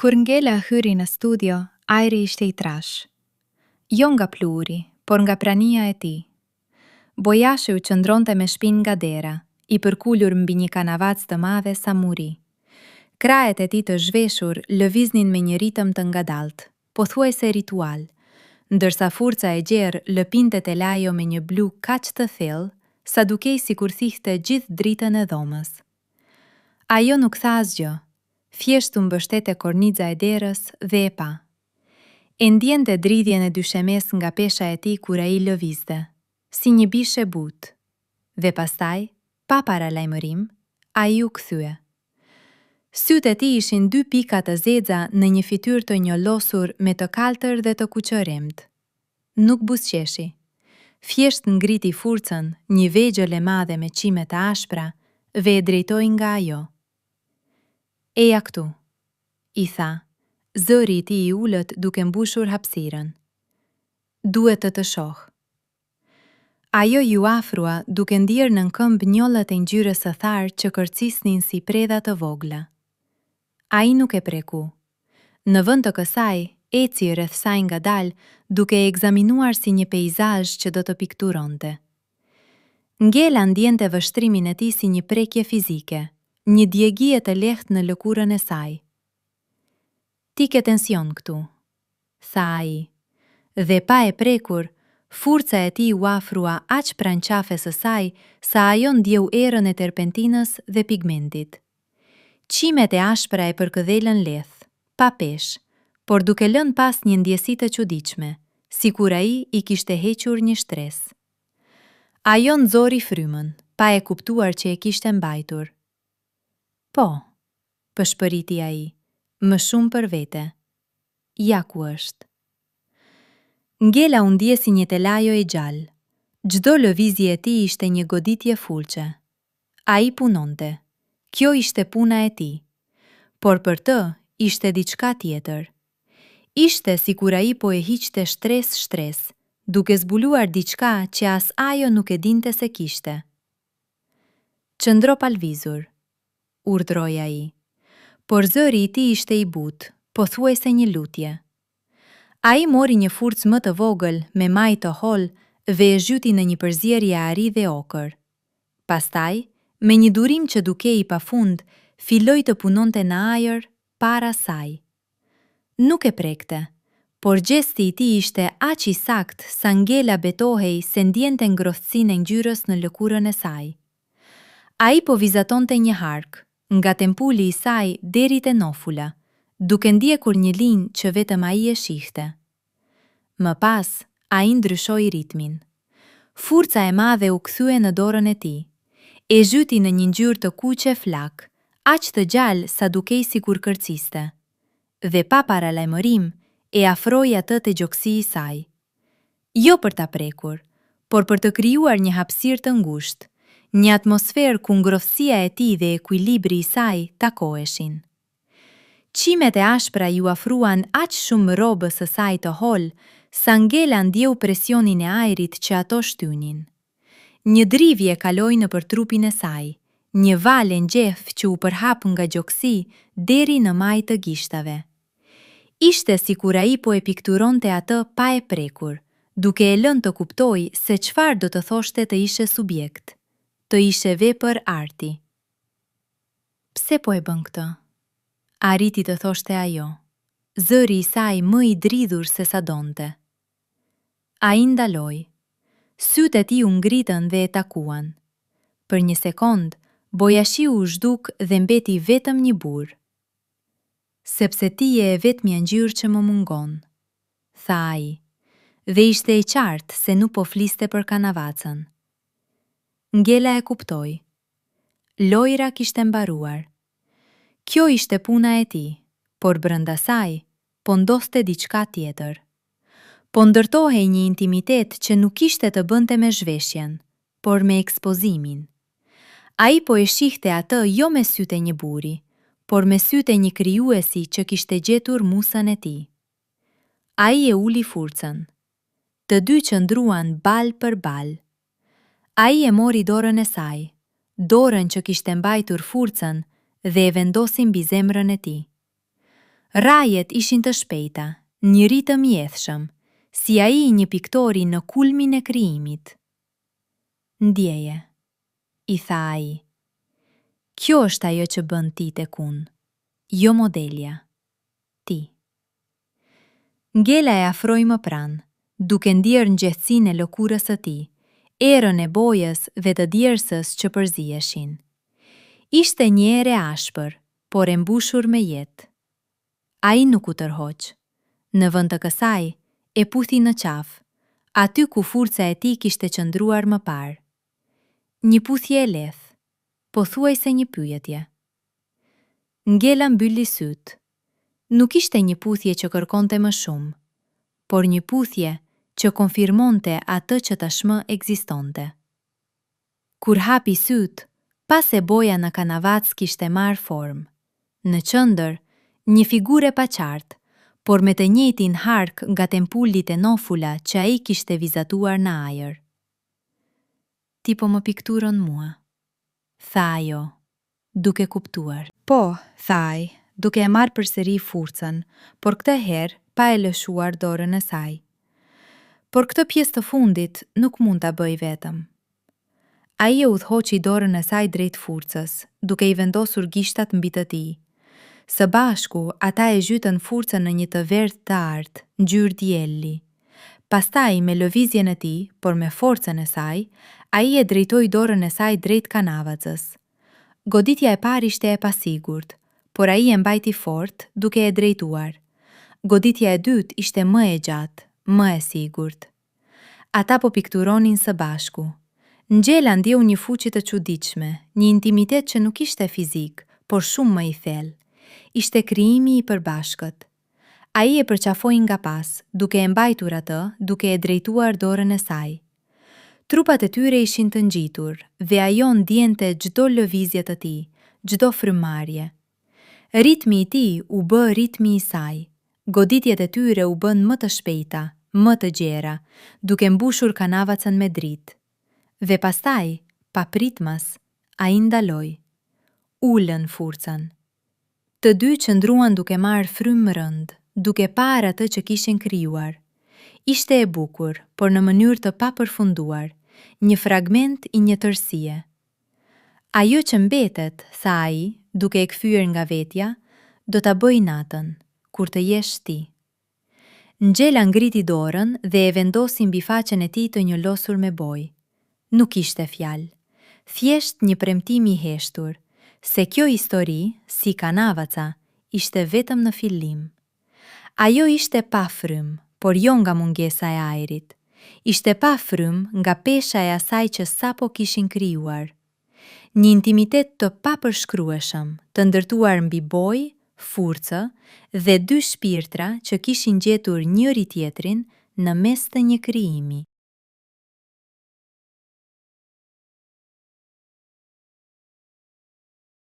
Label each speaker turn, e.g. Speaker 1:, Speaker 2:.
Speaker 1: Kur Ngela hyri në studio, ajri ishte i trash. Jo nga pluri, por nga prania e tij. Bojashi u qëndronte me shpinë nga dera, i përkullur mbi një kanavac të madhe sa muri. Krahet e tij të zhveshur lëviznin me një ritëm të ngadalt, pothuajse ritual, ndërsa furca e gjerë lëpinte telajo me një blu kaq të thellë, sa dukej sikur thithte gjithë dritën e dhomës. Ajo nuk tha asgjë, thjesht u mbështete korniza e derës dhe e pa. E ndjente dridhjen e dyshemes nga pesha e tij kur ai lëvizte, si një bishe butë. Dhe pastaj, pa paralajmërim, ai u kthye. Sytë e tij ishin 2 pika të zeza në një fytyrë të njollosur me të kaltër dhe të kuqëremt. Nuk buzëqeshi. Thjesht ngriti furcën, një vegjël e madhe me çime të ashpra, dhe e drejtoi nga ajo. Eja këtu, i tha, zëri i tij i ulët duke mbushur hapësirën. Duhet të shoh. Ajo ju afrua duke ndier nën këmbë njollët e ngjyrës së tharë që kërcisnin si predha të vogla. Ai nuk e preku. Në vend të kësaj, eci rreth saj ngadalë duke e ekzaminuar si një peizazh që do të pikturonte. Ngela ndjente vështrimin e tij si një prekje fizike, një djegje të lehtë në lëkurën e saj. Ti ke tension këtu, tha ai, dhe pa e prekur, furca e tij u afrua aq pranë qafes së saj sa ajo ndjeu erën e terpentinës dhe pigmentit. Qimet e ashpra e përkëdhelën lehtë, pa peshë, por duke lënë pas një ndjesi të çuditshme, sikur ai i kishte hequr një shtresë. Ajo nxori frymën, pa e kuptuar që e kishte mbajtur. Po, pëshpëriti ai, më shumë për vete. Ja ku është. Ngela u ndje si një telajo e gjallë. Çdo lëvizje e tij ishte një goditje fulçe. Ai punonte. Kjo ishte puna e tij. Por për të ishte diçka tjetër. Ishte sikur ai po e hiqte shtresë, duke zbuluar diçka që as ajo nuk e dinte se kishte. Qëndro palvizur, urdhroi ai. Por zëri i tij ishte i butë, pothuajse një lutje. Ai mori një furcë më të vogël me maj të hollë dhe e zhyti në një përzierje ari dhe okër. Pastaj, me një durim që dukej i pafund, filloi të punonte në ajër para saj. Nuk e prekte, por gjesti i tij ishte aq i saktë sa Ngela betohej se ndjente ngrohtësinë e ngjyrës në lëkurën e saj. Ai po vizatonte një hark, nga tempuli i saj deri te nofula, duke ndjekur një linjë që vetëm ai e shihte. Më pas, ai ndryshoi ritmin. Furca e madhe u kthye në dorën e tij. E zhyti në një ngjyrë të kuqe flak, aq të gjallë sa dukej sikur kërciste. Dhe pa paralajmërim, e afroi atë te gjoksi i saj. Jo për ta prekur, por për të krijuar një hapësirë të ngushtë, një atmosferë ku ngrohtësia e tij dhe ekuilibri i saj takoheshin. Qimet e ashpra ju afruan aq shumë robës së saj të hollë, sa Ngela ndjeu presionin e ajrit që ato shtynin. Një drivje kaloi nëpër trupin e saj, një valë ngjefë që u përhap nga gjoksi deri në majë të gishtave. Ishte sikur ai po e pikturonte atë pa e prekur, duke e lënë të kuptojë se çfarë do të thoshte të ishe subjekt, të ishe vepër arti. Pse po e bën këtë? Arriti të thoshte ajo, zëri i saj më i dridhur se sa donte. Ai ndaloi. Sytë e tij u ngritën dhe e takuan. Për një sekond, Bojashiu u zhduk dhe mbeti vetëm një burr. Sepse ti je e vetmja ngjyrë që më mungon, tha ai, dhe ishte e qartë se nuk po fliste për kanavacën. Ngela e kuptoi. Lojra kishte mbaruar. Kjo ishte puna e tij, por brenda saj po ndodhte diçka tjetër. Po ndërtohej një intimitet që nuk kishte të bënte me zhveshjen, por me ekspozimin. Ai po e shihte atë jo me sytë e një buri, por me sytë e një krijuesi që kishte gjetur musën e tij. Ai e uli furcën. Të dy qëndruan bal për bal. Ai e mori dorën e saj, dorën që kishte mbajtur forcën dhe e vendosi mbi zemrën e tij. Rajet ishin të shpejta, njëri të mjedhshëm, si ai një piktori në kulmin e krijimit. Ndjeje, i tha ai. Kjo është ajo që bën ti tek unë, jo modelja, ti. Ngela e afroi më pranë, duke ndjerë ngjeshtsinë e lëkurës së tij, erën e bojës dhe të djersës që përzieshin. Ishte një erë e ashpër, por e mbushur me jetë. Ai nuk u tërhoq. Në vend të kësaj, e puthi në qafë, aty ku forca e tij kishte qëndruar më parë. Një puthje e lehtë, pothuajse një pyetje. Ngela mbylli sytë. Nuk ishte një puthje që kërkonte më shumë, por një puthje që konfirmonte atë që tashmë ekzistonte. Kur hapi sytë, pas se boja në kanavac kishte marrë formë. Në qendër, një figurë e paqartë, por me të njëjtin hark nga tempullit e nofula që ai kishte vizatuar në ajër. Ti po më pikturon mua, tha ajo, duke kuptuar. Po, tha ai, duke e marrë përsëri forcën, por këtë herë pa e lëshuar dorën e saj. Por këtë pjesë të fundit nuk mund ta bëj vetëm. Ai e udhëhoqi dorën e saj drejt forcës, duke i vendosur gishtat mbi të tij. Së bashku, ata e zhytën forcën në një të verdhë të artë, ngjyrë dielli. Pastaj, me lëvizjen e tij, por me forcën e saj, ai e drejtoi dorën e saj drejt kanavacës. Goditja e parë ishte e pasigurt, por ai e mbajti fort duke e drejtuar. Goditja e dytë ishte më e gjatë, më e sigurt. Ata po pikturonin së bashku. Ngjela ndjeu një fuqi të çuditshme, një intimitet që nuk ishte fizik, por shumë më i thellë. Ishte krijimi i përbashkët. Ai e përqafoi nga pas, duke e mbajtur atë, duke e drejtuar dorën e saj. Trupat e tyre ishin të ngjitur dhe ajo ndjente çdo lëvizje të tij, çdo frymëmarrje. Ritmi i tij u bë ritmi i saj. Goditjet e tyre u bën më të shpejta, më të gjera, duke mbushur kanavacën me dritë. Dhe pastaj, pa pritmas, ai ndaloi. Ulën forcën. Të dy qëndruan duke marrë frymë rënd, duke parë atë që kishin krijuar. Ishte e bukur, por në mënyrë të papërfunduar, një fragment i një tërësie. Ajo që mbetet, tha ai, duke e kthyer nga vetja, do ta bëj natën, kur të jesh ti. Ngjela ngriti dorën dhe e vendosi mbi faqen e tij të njolosur me bojë. Nuk ishte fjalë, thjesht një premtim i heshtur, se kjo histori, si kanavaca, ishte vetëm në fillim. Ajo ishte pa frymë, por jo nga mungesa e ajrit. Ishte pa frymë nga pesha e asaj që sapo kishin krijuar. Një intimitet të papërshkrueshëm, të ndërtuar mbi bojë, forcë dhe dy shpirtra që kishin gjetur njëri tjetrin në mes të një krijimi.